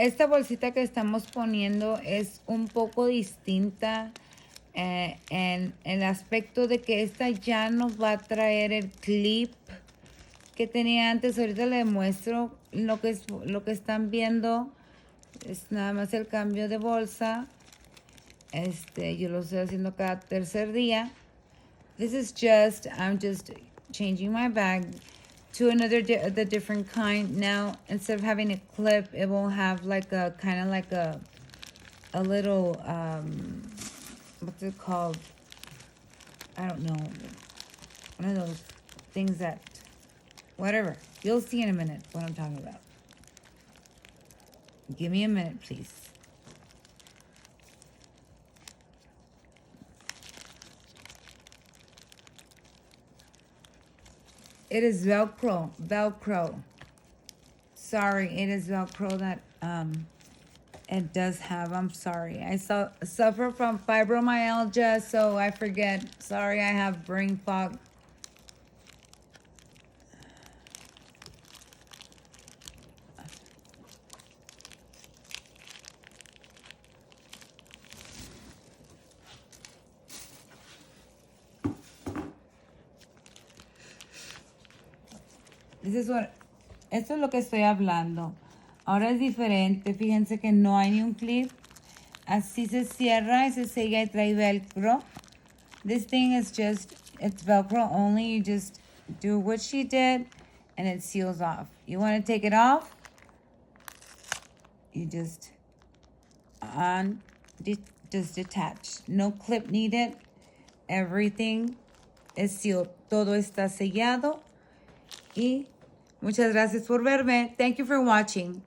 esta bolsita que estamos poniendo es un poco distinta en el aspecto de que esta ya no va a traer el clip que tenía antes. Ahorita les muestro lo que están viendo. Es nada más el cambio de bolsa. Yo lo estoy haciendo cada tercer día. This is I'm just changing my bag to the different kind. Now, instead of having a clip, it will have like a kind of like a little, what's it called? I don't know. One of those things that, whatever. You'll see in a minute what I'm talking about. Give me a minute, please. It is Velcro. Sorry, it is Velcro that it does have. I'm sorry. I suffer from fibromyalgia, so I forget. Sorry, I have brain fog. Esto es lo que estoy hablando. Ahora es diferente. Fíjense que no hay ni un clip. Así se cierra y se sella y trae Velcro. This thing is it's Velcro only. You just do what she did and it seals off. You want to take it off? You just detach. No clip needed. Everything is sealed. Todo está sellado. Y muchas gracias por verme. Thank you for watching.